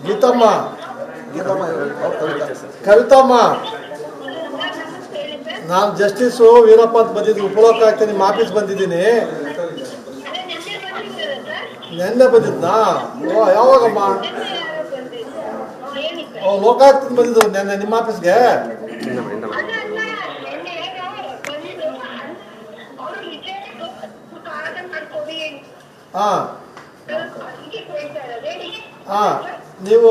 ಗೀತಮ್ಮ ಕವಿತಮ್ಮ, ನಾನು ಜಸ್ಟಿಸು ವೀರಪ್ಪ ಅಂತ ಬಂದಿದ್ದು ಉಪಲೋಕ ಆಗ್ತೇನೆ, ನಿಮ್ಮ ಆಫೀಸ್ ಬಂದಿದ್ದೀನಿ. ನೆನ್ನೆ ಬಂದಿದ್ನಾ? ಓ ಯಾವಾಗಮ್ಮ? ಓ ಲೋಕಾಯುಕ್ತ ಬಂದಿದ್ದು ನೆನ್ನೆ ನಿಮ್ಮ ಆಫೀಸ್ಗೆ? ಹಾಂ ಹಾಂ, ನೀವು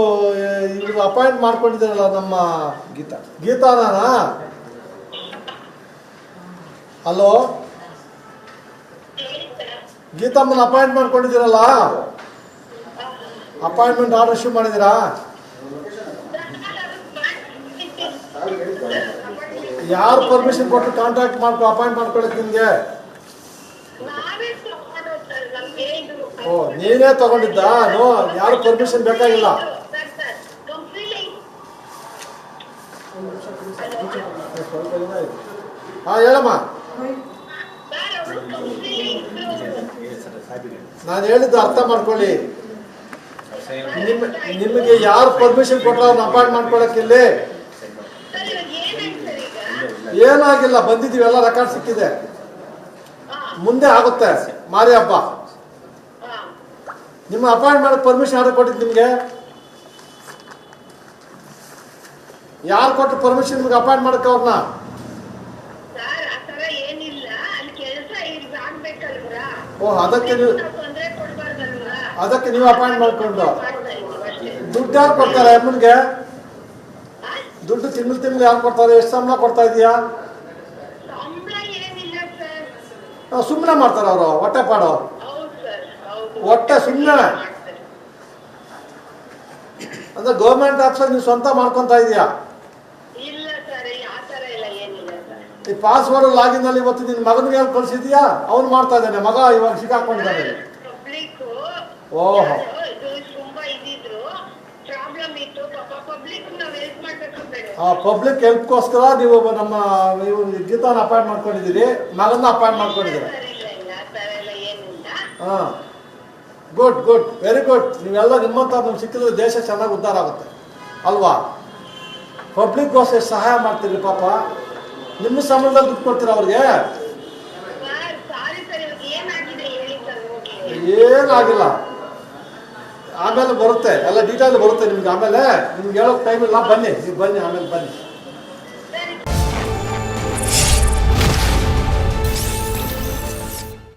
ಇವ್ರು ಅಪಾಯಿಂಟ್ ಮಾಡ್ಕೊಂಡಿದ್ದೀರಲ್ಲ ನಮ್ಮ ಗೀತಾನ? ಹಲೋ, ಗೀತಮ್ಮನ ಅಪಾಯಿಂಟ್ ಮಾಡ್ಕೊಂಡಿದ್ದೀರಲ್ಲ, ಅಪಾಯಿಂಟ್ಮೆಂಟ್ ಆರ್ಡರ್ ಇಶ್ಯೂ ಮಾಡಿದ್ದೀರಾ? ಯಾರು ಪರ್ಮಿಷನ್ ಕೊಟ್ಟು ಕಾಂಟ್ಯಾಕ್ಟ್ ಅಪಾಯಿಂಟ್ ಮಾಡ್ಕೊಳ್ಳೋಕೆ ನಿಮಗೆ? ಓ ನೀನೇ ತಗೊಂಡಿದ್ದ? ನೋ, ಯಾರು ಪರ್ಮಿಷನ್ ಬೇಕಾಗಿಲ್ಲ. ಹಾಂ ಹೇಳಮ್ಮ. ನಾನು ಹೇಳಿದ್ದು ಅರ್ಥ ಮಾಡ್ಕೊಳ್ಳಿ. ನಿಮಗೆ ಯಾರು ಪರ್ಮಿಷನ್ ಕೊಟ್ಟರು ಅವ್ರನ್ನ ಅಪಾಯಿಂಟ್ ಮಾಡ್ಕೊಳಕ್ಕೆ? ಇಲ್ಲಿ ಏನಾಗಿಲ್ಲ, ಬಂದಿದ್ದೀವಿ, ಎಲ್ಲ ರೆಕಾರ್ಡ್ ಸಿಕ್ಕಿದೆ. ಮುಂದೆ ಆಗುತ್ತೆ ಮಾರಿ ಹಬ್ಬ. ನಿಮ್ಮ ಅಪಾಯಿಂಟ್ ಮಾಡಕ್ಕೆ ಪರ್ಮಿಷನ್ ಯಾರು ಕೊಟ್ಟಿದ್ದು ನಿಮಗೆ? ಯಾರು ಕೊಟ್ಟು ಪರ್ಮಿಷನ್ ನಿಮ್ಗೆ ಅಪಾಯಿಂಟ್ ಮಾಡಕ್ಕೆ ಅವ್ರನ್ನ? ಓಹ್, ಅದಕ್ಕೆ ನೀವು ಅಪಾಯಿಂಟ್ ಮಾಡ್ಕೊಂಡು ದುಡ್ಡು ಯಾರು ಕೊಡ್ತಾರೆ ಅಮ್ಮನಿಗೆ? ದುಡ್ಡು ತಿಂಗಳು ಯಾರು ಕೊಡ್ತಾರೆ? ಎಷ್ಟು ಸಂಬಳ ಕೊಡ್ತಾ ಇದೀಯಾ? ಸುಮ್ಮನೆ ಮಾಡ್ತಾರೆ ಅವರು, ಹೊಟ್ಟೆ ಪಾಡು, ಹೊಟ್ಟೆ ಸುಮ್ಮನೆ. ಅಂದ್ರೆ ಗೌರ್ಮೆಂಟ್ ಆಫೀಸರ್ ನೀವು ಸ್ವಂತ ಮಾಡ್ಕೊಂತ ಇದೀಯಾ? ಈ ಪಾಸ್ವರ್ಡ್ ಲಾಗಿನ್ ಅಲ್ಲಿ ಇವತ್ತು ನಿನ್ನ ಮಗನಿಗೆ ಕಳ್ಸಿದ್ಯಾ? ಅವ್ನು ಮಾಡ್ತಾ ಇದ್ದಾನೆ, ಮಗ ಇವಾಗ ಸಿಕ್ಕಾಕೊಂಡಿದ್ದಾನೆ. ಓಹೋ, ಪಬ್ಲಿಕ್ ಹೆಲ್ಪ್ಗೋಸ್ಕರ ನೀವು ನಮ್ಮ ಗೀತಾನ ಅಪಾಯಿಂಟ್ ಮಾಡ್ಕೊಂಡಿದ್ದೀರಿ, ಮಗನ ಅಪಾಯಿಂಟ್ ಮಾಡ್ಕೊಂಡಿದ್ದೀರಿ. ಹಾಂ, ಗುಡ್ ಗುಡ್, ವೆರಿ ಗುಡ್. ನೀವೆಲ್ಲ ನಿಮ್ಮಂತ ನಮ್ಗೆ ಸಿಕ್ಕಿದ್ರೆ ದೇಶ ಚೆನ್ನಾಗಿ ಉದ್ಧಾರ ಆಗುತ್ತೆ ಅಲ್ವಾ? ಪಬ್ಲಿಕ್ಗೋಸ್ಕರ ಸಹಾಯ ಮಾಡ್ತೀರಿ. ಪಾಪ ನಿಮ್ಮ ಸಂಬಳದಲ್ಲಿ ದುಡ್ಡು ಕೊಡ್ತೀರ ಅವ್ರಿಗೆ? ಏನಾಗಿಲ್ಲ, ಆಮೇಲೆ ಬರುತ್ತೆ, ಎಲ್ಲ ಡೀಟೇಲ್ ಬರುತ್ತೆ ನಿಮ್ಗೆ. ಆಮೇಲೆ ನಿಮ್ಗೆ ಹೇಳೋಕೆ ಟೈಮ್ ಇಲ್ಲ, ಬನ್ನಿ, ನೀವು ಬನ್ನಿ, ಆಮೇಲೆ ಬನ್ನಿ.